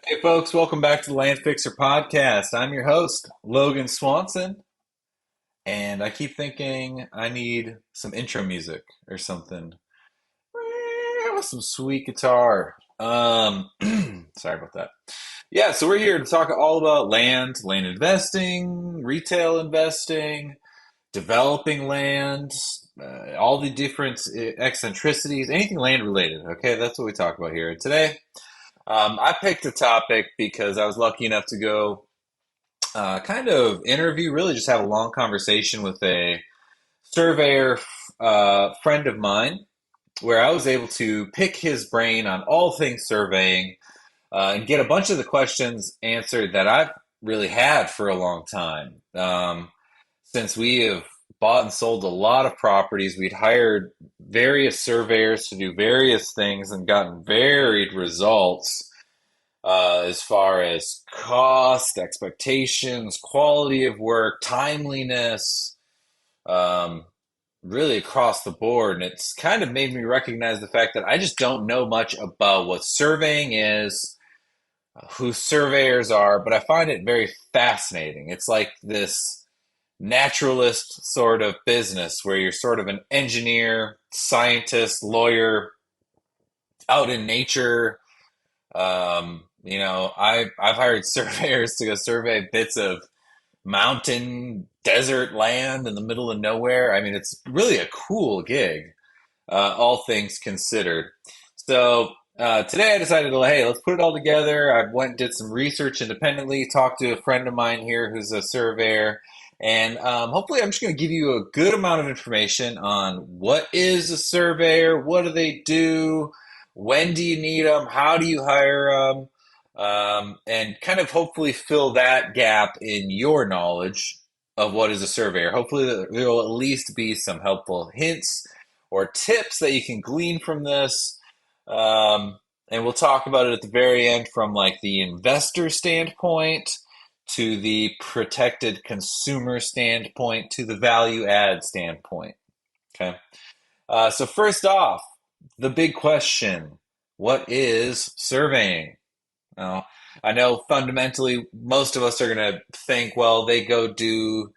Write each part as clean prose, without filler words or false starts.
Hey folks, welcome back to the Land Fixer podcast. I'm your host, Logan Swanson, and I keep thinking I need some intro music or something with some sweet guitar. Sorry about that. Yeah, so we're here to talk all about land investing, retail investing, developing land, all the different eccentricities, anything land related. Okay, that's what we talk about here. And today, I picked a topic because I was lucky enough to go kind of interview, really just have a long conversation with a surveyor friend of mine, where I was able to pick his brain on all things surveying and get a bunch of the questions answered that I've really had for a long time. Since we have bought and sold a lot of properties, we'd hired various surveyors to do various things and gotten varied results as far as cost, expectations, quality of work, timeliness, um, really across the board. And it's kind of made me recognize the fact that I just don't know much about what surveying is, who surveyors are, but I find it very fascinating. It's like this naturalist sort of business where you're sort of an engineer, scientist, lawyer out in nature. I've hired surveyors to go survey bits of mountain, desert land in the middle of nowhere. I mean, it's really a cool gig, all things considered. So today I decided to, hey, let's put it all together. I went and did some research independently, talked to a friend of mine here who's a surveyor, and hopefully I'm just going to give you a good amount of information on what is a surveyor, what do they do, when do you need them, how do you hire them, and kind of hopefully fill that gap in your knowledge of what is a surveyor. Hopefully there will at least be some helpful hints or tips that you can glean from this. And we'll talk about it at the very end from like the investor standpoint to the protected consumer standpoint to the value add standpoint. Okay. So first off, the big question, what is surveying? Now, I know fundamentally most of us are going to think, well, they go do,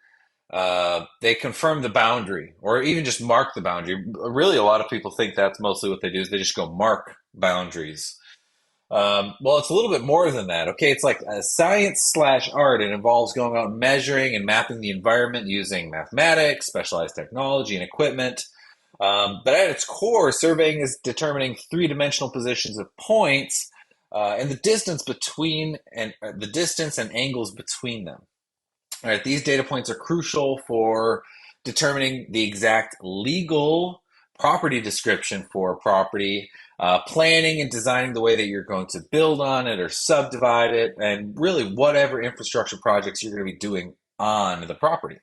they confirm the boundary or even just mark the boundary. Really, a lot of people think that's mostly what they do is they just go mark boundaries. Well, it's a little bit more than that. Okay, it's like a science slash art. It involves going out and measuring and mapping the environment using mathematics, specialized technology, and equipment. But at its core, surveying is determining three-dimensional positions of points and the distance between and the distance and angles between them. All right, these data points are crucial for determining the exact legal property description for a property, planning and designing the way that you're going to build on it or subdivide it, and really whatever infrastructure projects you're going to be doing on the property.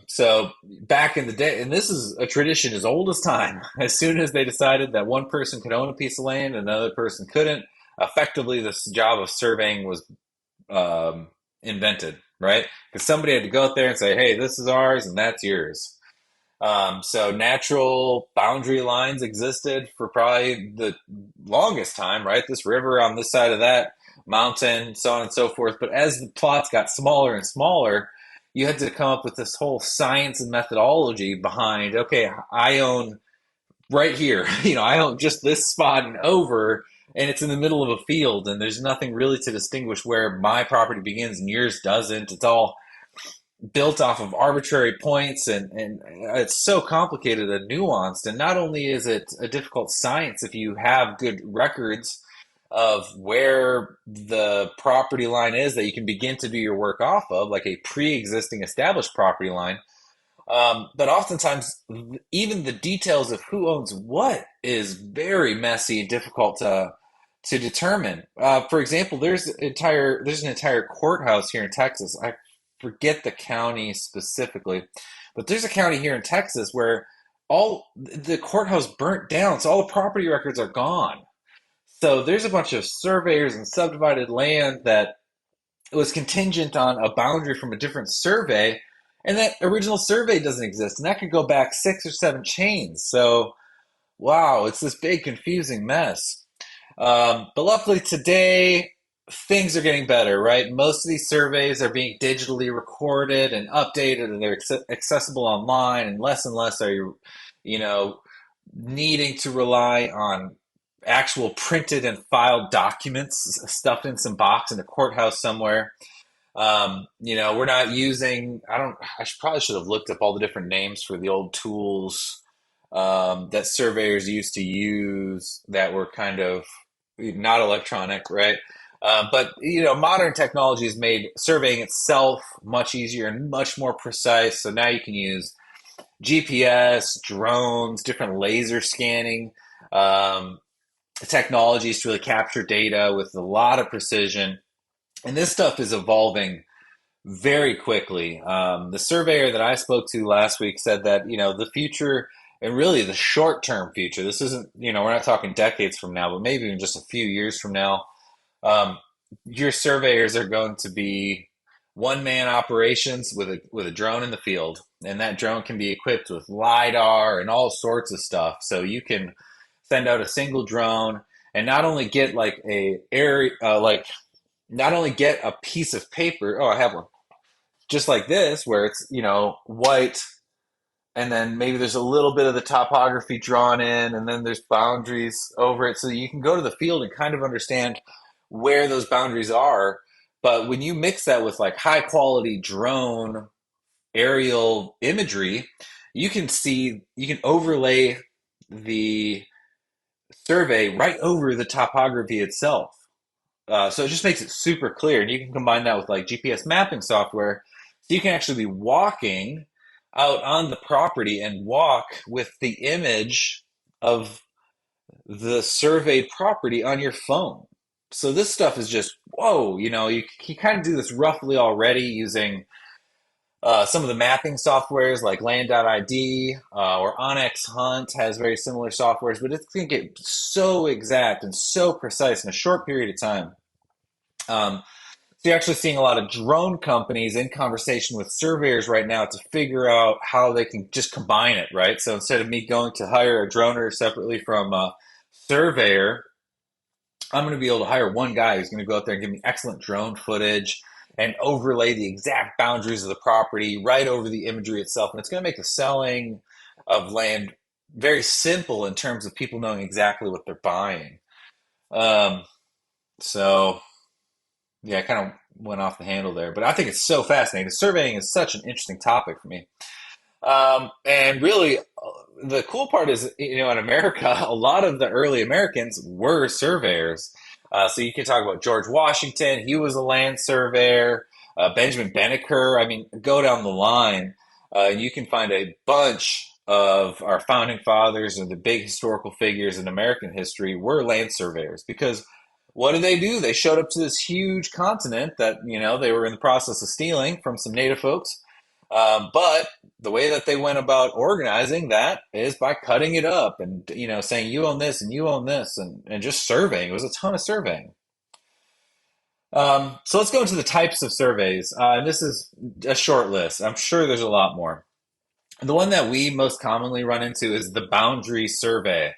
So back in the day, and this is a tradition as old as time, as soon as they decided that one person could own a piece of land and another person couldn't, effectively this job of surveying was invented, right? Because somebody had to go out there and say, hey, this is ours and that's yours. So natural boundary lines existed for probably the longest time, right? This river on this side of that mountain, so on and so forth. But as the plots got smaller and smaller, you had to come up with this whole science and methodology behind, okay, I own right here, I own just this spot and over, and it's in the middle of a field, and there's nothing really to distinguish where my property begins and yours doesn't. It's all built off of arbitrary points, and it's so complicated and nuanced. And not only is it a difficult science if you have good records of where the property line is that you can begin to do your work off of, like a pre-existing established property line. But oftentimes, even the details of who owns what is very messy and difficult to determine. For example, there's an entire courthouse here in Texas. I forget the county specifically, but there's a county here in Texas where all the courthouse burnt down, so all the property records are gone. So there's a bunch of surveyors and subdivided land that was contingent on a boundary from a different survey, and that original survey doesn't exist, and that could go back 6 or 7 chains. So, wow, it's this big confusing mess. But luckily today, things are getting better, right? Most of these surveys are being digitally recorded and updated, and they're accessible online, and less are you know, needing to rely on actual printed and filed documents stuffed in some box in a courthouse somewhere. We're not using, probably should have looked up all the different names for the old tools that surveyors used to use that were kind of not electronic, right? But modern technology has made surveying itself much easier and much more precise. So now you can use GPS, drones, different laser scanning technologies to really capture data with a lot of precision. And this stuff is evolving very quickly. The surveyor that I spoke to last week said that, the future and really the short term future, this isn't, we're not talking decades from now, but maybe even just a few years from now, um, your surveyors are going to be one man operations with a drone in the field. And that drone can be equipped with LIDAR and all sorts of stuff. So you can send out a single drone and not only get like a air, like not only get a piece of paper. Oh, I have one just like this, where it's, white, and then maybe there's a little bit of the topography drawn in, and then there's boundaries over it. So you can go to the field and kind of understand where those boundaries are. But when you mix that with like high quality drone aerial imagery, you can overlay the survey right over the topography itself. So it just makes it super clear. And you can combine that with like GPS mapping software. So you can actually be walking out on the property and walk with the image of the surveyed property on your phone. So this stuff is just, whoa, you kind of do this roughly already using some of the mapping softwares like land.id or Onyx Hunt has very similar softwares, but it's going to get so exact and so precise in a short period of time. So you're actually seeing a lot of drone companies in conversation with surveyors right now to figure out how they can just combine it, right? So instead of me going to hire a droner separately from a surveyor, I'm going to be able to hire one guy who's going to go out there and give me excellent drone footage and overlay the exact boundaries of the property right over the imagery itself. And it's going to make the selling of land very simple in terms of people knowing exactly what they're buying. Um, so yeah, I kind of went off the handle there, but I think it's so fascinating. Surveying is such an interesting topic for me. And really, the cool part is, in America, a lot of the early Americans were surveyors. So you can talk about George Washington, he was a land surveyor, Benjamin Banneker. I mean, go down the line, and you can find a bunch of our founding fathers and the big historical figures in American history were land surveyors because what did they do? They showed up to this huge continent that, they were in the process of stealing from some native folks. But the way that they went about organizing that is by cutting it up and, saying you own this and you own this and just surveying. It was a ton of surveying. So let's go into the types of surveys. And this is a short list. I'm sure there's a lot more. The one that we most commonly run into is the boundary survey.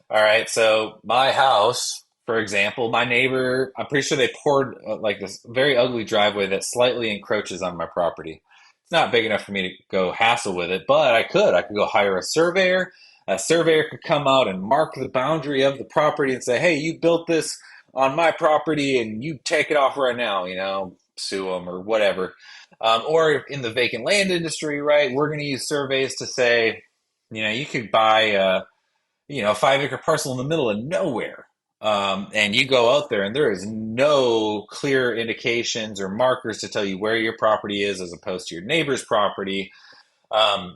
All right, so my house, for example, my neighbor, I'm pretty sure they poured like this very ugly driveway that slightly encroaches on my property. It's not big enough for me to go hassle with it, but I could. I could go hire a surveyor. A surveyor could come out and mark the boundary of the property and say, hey, you built this on my property and you take it off right now, sue them or whatever. Or in the vacant land industry, right, we're going to use surveys to say, you could buy a 5 acre parcel in the middle of nowhere. And you go out there and there is no clear indications or markers to tell you where your property is as opposed to your neighbor's property.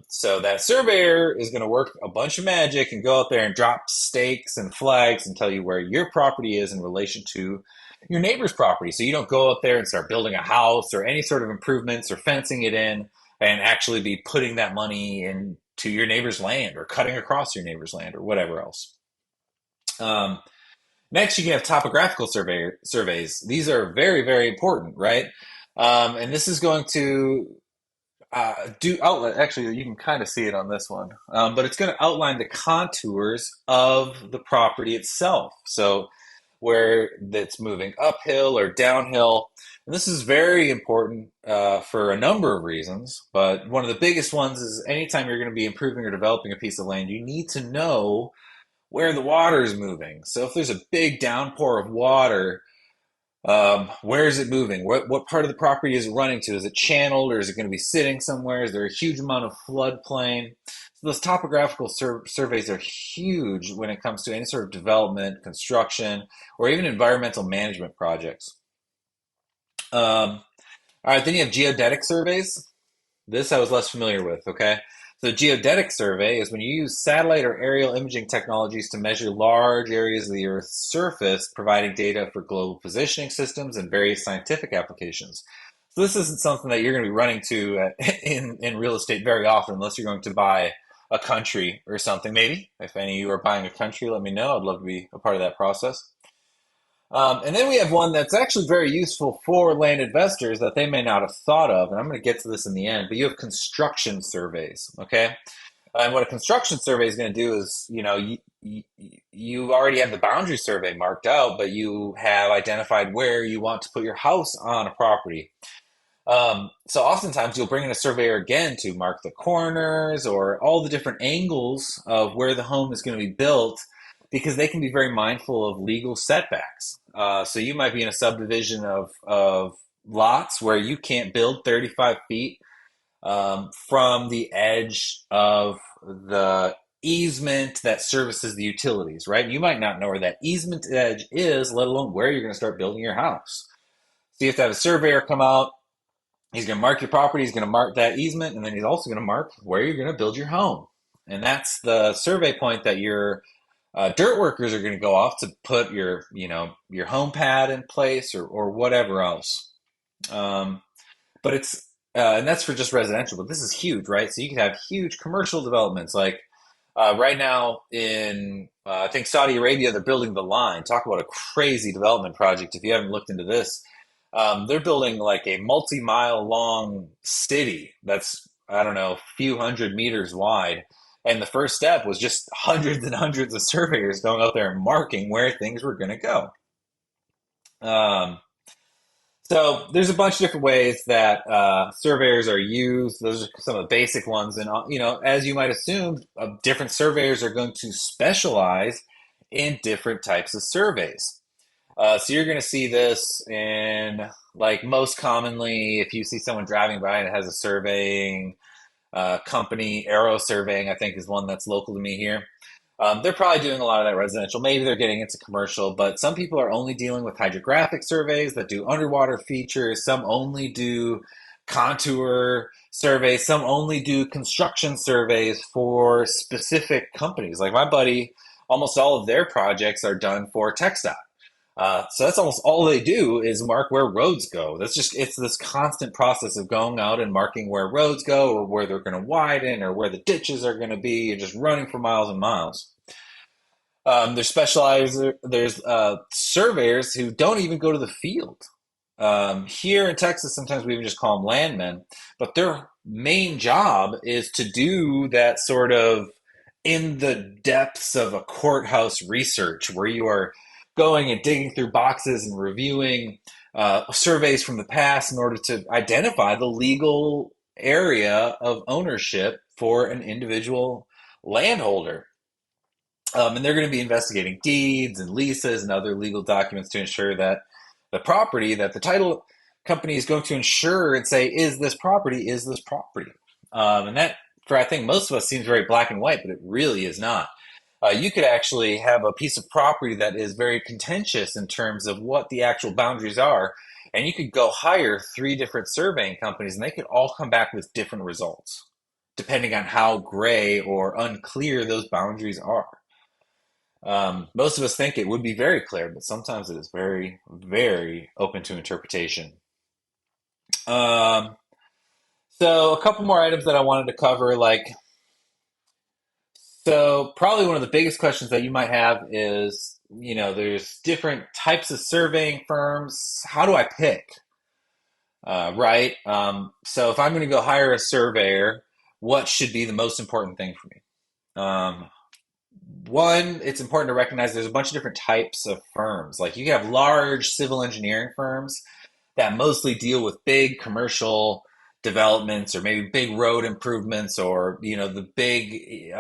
So that surveyor is going to work a bunch of magic and go out there and drop stakes and flags and tell you where your property is in relation to your neighbor's property. So you don't go out there and start building a house or any sort of improvements or fencing it in and actually be putting that money into your neighbor's land or cutting across your neighbor's land or whatever else. Um, Next, you can have topographical surveys. These are very, very important, right? And this is going to do outlet. Actually, you can kind of see it on this one, but it's going to outline the contours of the property itself. So where that's moving uphill or downhill. And this is very important for a number of reasons, but one of the biggest ones is anytime you're going to be improving or developing a piece of land, you need to know where the water is moving. So if there's a big downpour of water, where is it moving? What part of the property is it running to? Is it channeled or is it going to be sitting somewhere? Is there a huge amount of floodplain? So those topographical surveys are huge when it comes to any sort of development, construction, or even environmental management projects. Um, all right, then you have geodetic surveys. This I was less familiar with, okay? So geodetic survey is when you use satellite or aerial imaging technologies to measure large areas of the Earth's surface, providing data for global positioning systems and various scientific applications. So this isn't something that you're going to be running to in real estate very often, unless you're going to buy a country or something. Maybe if any of you are buying a country, let me know. I'd love to be a part of that process. And then we have one that's actually very useful for land investors that they may not have thought of, and I'm going to get to this in the end, but you have construction surveys, okay? And what a construction survey is going to do is, you already have the boundary survey marked out, but you have identified where you want to put your house on a property. So oftentimes you'll bring in a surveyor again to mark the corners or all the different angles of where the home is going to be built because they can be very mindful of legal setbacks. So you might be in a subdivision of lots where you can't build 35 feet from the edge of the easement that services the utilities, right? You might not know where that easement edge is, let alone where you're going to start building your house. So you have to have a surveyor come out. He's going to mark your property. He's going to mark that easement, and then he's also going to mark where you're going to build your home. And that's the survey point that your dirt workers are going to go off to put your home pad in place or whatever else. But and that's for just residential. But this is huge, right? So you could have huge commercial developments like right now in I think Saudi Arabia, they're building the line. Talk about a crazy development project. If you haven't looked into this, they're building like a multi-mile long city that's, I don't know, a few hundred meters wide. And the first step was just hundreds and hundreds of surveyors going out there and marking where things were going to go. Um, so there's a bunch of different ways that surveyors are used. Those are some of the basic ones. And, as you might assume, different surveyors are going to specialize in different types of surveys. So you're going to see this in, like, most commonly, if you see someone driving by and it has a surveying company, Aero Surveying, I think is one that's local to me here. They're probably doing a lot of that residential. Maybe they're getting into commercial, but some people are only dealing with hydrographic surveys that do underwater features. Some only do contour surveys. Some only do construction surveys for specific companies. Like my buddy, almost all of their projects are done for TxDOT. So that's almost all they do is mark where roads go. It's this constant process of going out and marking where roads go or where they're going to widen or where the ditches are going to be and just running for miles and miles. There's surveyors who don't even go to the field. Here in Texas, sometimes we even just call them landmen, but their main job is to do that sort of in the depths of a courthouse research where you are going and digging through boxes and reviewing surveys from the past in order to identify the legal area of ownership for an individual landholder. And they're going to be investigating deeds and leases and other legal documents to ensure that the property that the title company is going to insure and say, is this property, is this property? And that, for I think most of us, seems very black and white, but it really is not. You could actually have a piece of property that is very contentious in terms of what the actual boundaries are, and you could go hire three different surveying companies, and they could all come back with different results, depending on how gray or unclear those boundaries are. Most of us think it would be very clear, but sometimes it is very, very open to interpretation. Um, so a couple more items that I wanted to cover, so probably one of the biggest questions that you might have is, there's different types of surveying firms. How do I pick? Right? So if I'm going to go hire a surveyor, what should be the most important thing for me? one, it's important to recognize there's a bunch of different types of firms. Like you have large civil engineering firms that mostly deal with big commercial developments or maybe big road improvements or the big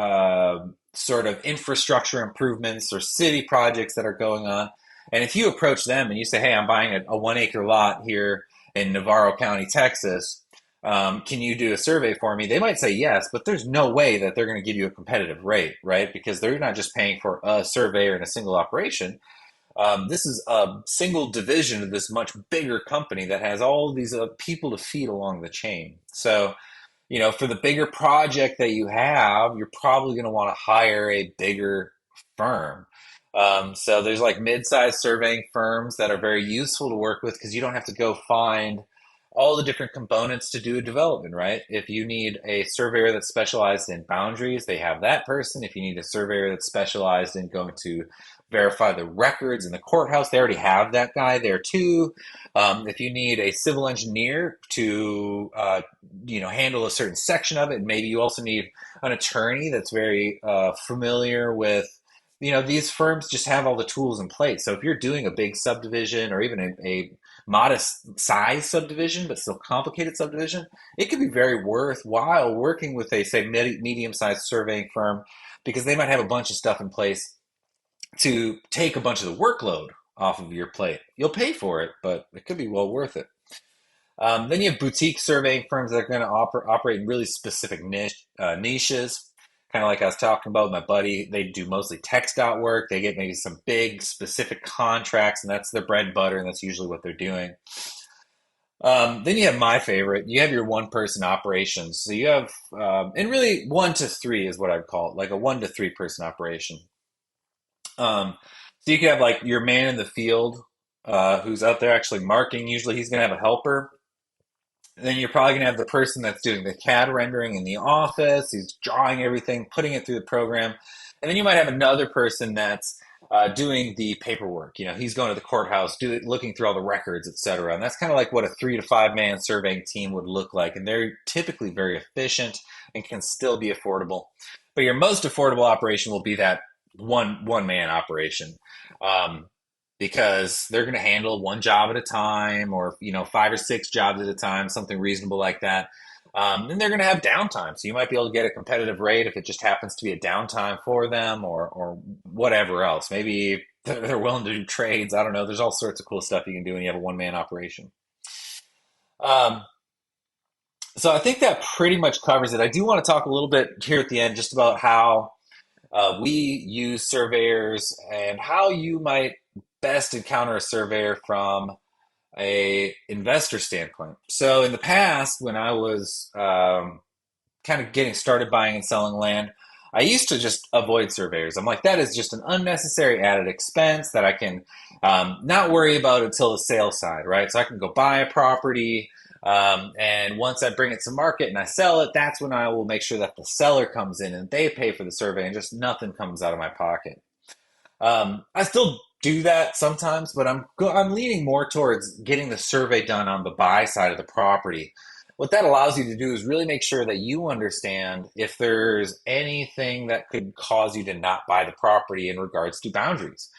sort of infrastructure improvements or city projects that are going on. And if you approach them and you say, hey, I'm buying a 1 acre lot here in Navarro County, Texas, can you do a survey for me? They might say yes, but there's no way that they're going to give you a competitive rate, right? Because they're not just paying for a surveyor in a single operation. This is a single division of this much bigger company that has all these people to feed along the chain. So, for the bigger project that you have, you're probably going to want to hire a bigger firm. So there's like mid-sized surveying firms that are very useful to work with because you don't have to go find all the different components to do a development, right? If you need a surveyor that's specialized in boundaries, they have that person. If you need a surveyor that's specialized in going to verify the records in the courthouse, they already have that guy there too. If you need a civil engineer to, handle a certain section of it, maybe you also need an attorney that's very familiar with, these firms just have all the tools in place. So if you're doing a big subdivision or even a modest size subdivision, but still complicated subdivision, it could be very worthwhile working with a, say, medium-sized surveying firm because they might have a bunch of stuff in place to take a bunch of the workload off of your plate. You'll pay for it, but it could be well worth it. Then you have boutique surveying firms that are going to operate in really specific niches. Kind of like I was talking about with my buddy, they do mostly text out work. They get maybe some big specific contracts, and that's their bread and butter, and that's usually what they're doing. Then you have my favorite. You have your one-person operations. So you have, and really 1 to 3 is what I'd call it, like a 1 to 3 person operation. So you could have like your man in the field who's out there actually marking. Usually he's going to have a helper. And then you're probably going to have the person that's doing the CAD rendering in the office. He's drawing everything, putting it through the program. And then you might have another person that's doing the paperwork. He's going to the courthouse, looking through all the records, et cetera. And that's kind of like what a 3 to 5 man surveying team would look like. And they're typically very efficient and can still be affordable. But your most affordable operation will be that one man operation. Because they're going to handle one job at a time or 5 or 6 jobs at a time, something reasonable like that. And they're going to have downtime, so you might be able to get a competitive rate if it just happens to be a downtime for them or whatever else. Maybe they're willing to do trades. I don't know. There's all sorts of cool stuff you can do when you have a one-man operation. um, so I think that pretty much covers it. I do want to talk a little bit here at the end just about how we use surveyors and how you might best encounter a surveyor from a investor standpoint. So in the past, when I was kind of getting started buying and selling land, I used to just avoid surveyors. I'm like, that is just an unnecessary added expense that I can not worry about until the sale side, right? So I can go buy a property, and once I bring it to market and I sell it, that's when I will make sure that the seller comes in and they pay for the survey and just nothing comes out of my pocket. I still do that sometimes, but I'm leaning more towards getting the survey done on the buy side of the property. What that allows you to do is really make sure that you understand if there's anything that could cause you to not buy the property in regards to boundaries.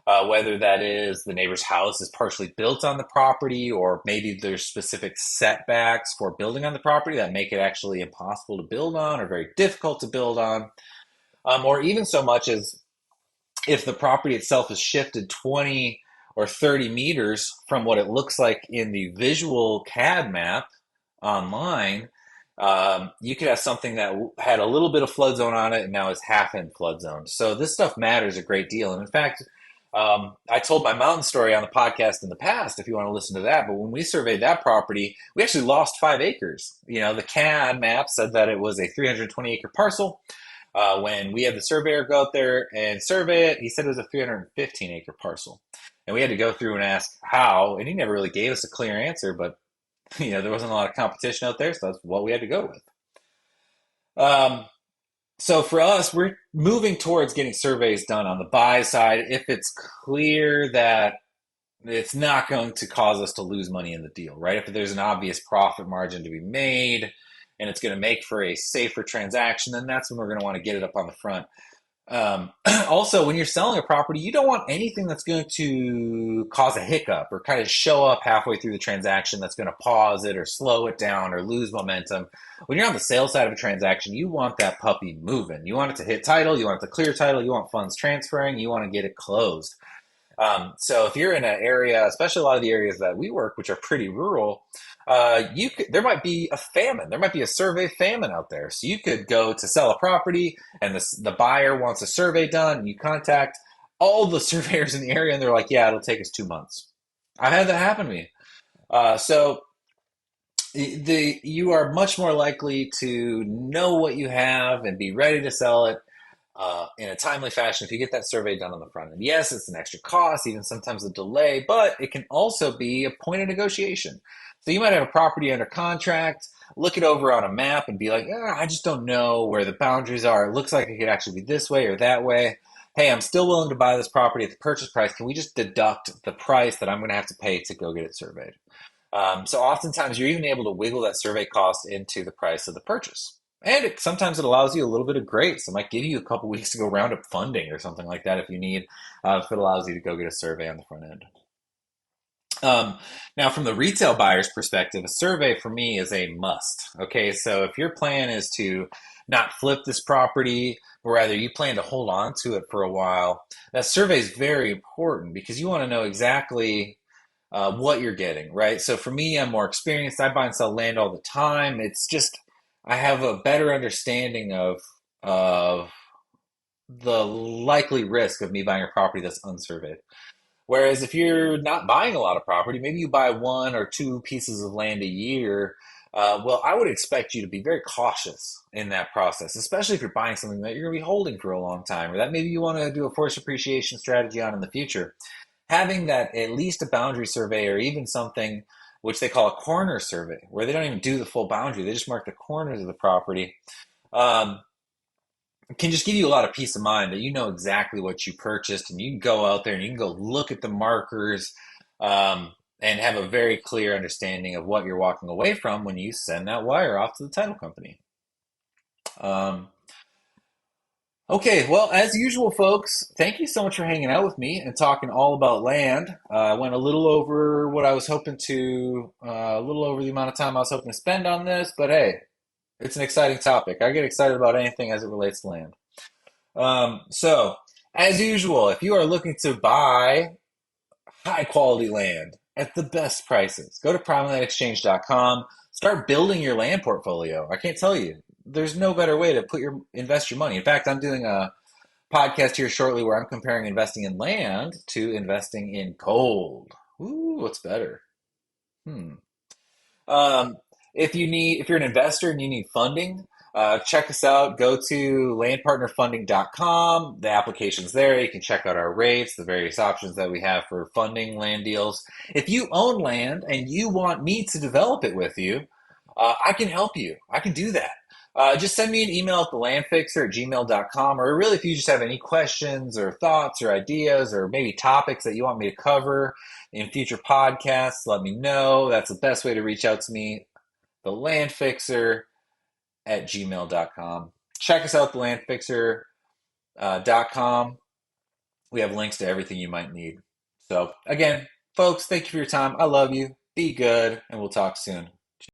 Whether that is the neighbor's house is partially built on the property, or maybe there's specific setbacks for building on the property that make it actually impossible to build on or very difficult to build on, or even so much as if the property itself is shifted 20 or 30 meters from what it looks like in the visual CAD map online, you could have something that had a little bit of flood zone on it and now is half in flood zone. So this stuff matters a great deal. And in fact, I told my mountain story on the podcast in the past, if you want to listen to that. But when we surveyed that property, we actually lost 5 acres. The CAD map said that it was a 320-acre parcel. When we had the surveyor go out there and survey it, he said it was a 315-acre parcel. And we had to go through and ask how, and he never really gave us a clear answer, but there wasn't a lot of competition out there, so that's what we had to go with. So for us, we're moving towards getting surveys done on the buy side if it's clear that it's not going to cause us to lose money in the deal, right? If there's an obvious profit margin to be made and it's going to make for a safer transaction, then that's when we're going to want to get it up on the front. Also, when you're selling a property, you don't want anything that's going to cause a hiccup or kind of show up halfway through the transaction that's going to pause it or slow it down or lose momentum. When you're on the sales side of a transaction, you want that puppy moving. You want it to hit title, you want it to clear title, you want funds transferring, you want to get it closed. So if you're in an area, especially a lot of the areas that we work, which are pretty rural, there might be a famine. There might be a survey famine out there. So you could go to sell a property, and the buyer wants a survey done, and you contact all the surveyors in the area, and they're like, "Yeah, it'll take us 2 months." I've had that happen to me. So you are much more likely to know what you have and be ready to sell it in a timely fashion if you get that survey done on the front end. Yes, it's an extra cost, even sometimes a delay, but it can also be a point of negotiation. So you might have a property under contract, look it over on a map and be like, I just don't know where the boundaries are. It looks like it could actually be this way or that way. Hey, I'm still willing to buy this property at the purchase price. Can we just deduct the price that I'm going to have to pay to go get it surveyed? So oftentimes you're even able to wiggle that survey cost into the price of the purchase. And sometimes it allows you a little bit of grace. It might give you a couple weeks to go round up funding or something like that if you need, if it allows you to go get a survey on the front end. Now, from the retail buyer's perspective, a survey for me is a must. Okay, so if your plan is to not flip this property, or rather you plan to hold on to it for a while, that survey is very important because you want to know exactly what you're getting, right? So for me, I'm more experienced. I buy and sell land all the time. It's just I have a better understanding of the likely risk of me buying a property that's unsurveyed. Whereas if you're not buying a lot of property, maybe you buy one or two pieces of land a year. Well, I would expect you to be very cautious in that process, especially if you're buying something that you're going to be holding for a long time, or that maybe you want to do a forced appreciation strategy on in the future. Having that at least a boundary survey or even something which they call a corner survey, where they don't even do the full boundary, they just mark the corners of the property, um, can just give you a lot of peace of mind that you know exactly what you purchased and you can go out there and you can go look at the markers and have a very clear understanding of what you're walking away from when you send that wire off to the title company. Um, Okay, well, as usual, folks, thank you so much for hanging out with me and talking all about land. I went a little over what I was hoping to, a little over the amount of time I was hoping to spend on this, but hey, it's an exciting topic. I get excited about anything as it relates to land. So, as usual, if you are looking to buy high quality land at the best prices. Go to primelandexchange.com. Start building your land portfolio. I can't tell you. There's no better way to invest your money. In fact, I'm doing a podcast here shortly where I'm comparing investing in land to investing in gold. Ooh, what's better? Hmm. Um, if you're an investor and you need funding, check us out. Go to landpartnerfunding.com. The application's there. You can check out our rates, the various options that we have for funding land deals. If you own land and you want me to develop it with you, I can help you. I can do that. Just send me an email at thelandfixer@gmail.com, or really if you just have any questions or thoughts or ideas or maybe topics that you want me to cover in future podcasts, let me know. That's the best way to reach out to me, thelandfixer@gmail.com. Check us out, thelandfixer.com. We have links to everything you might need. So, again, folks, thank you for your time. I love you. Be good, and we'll talk soon.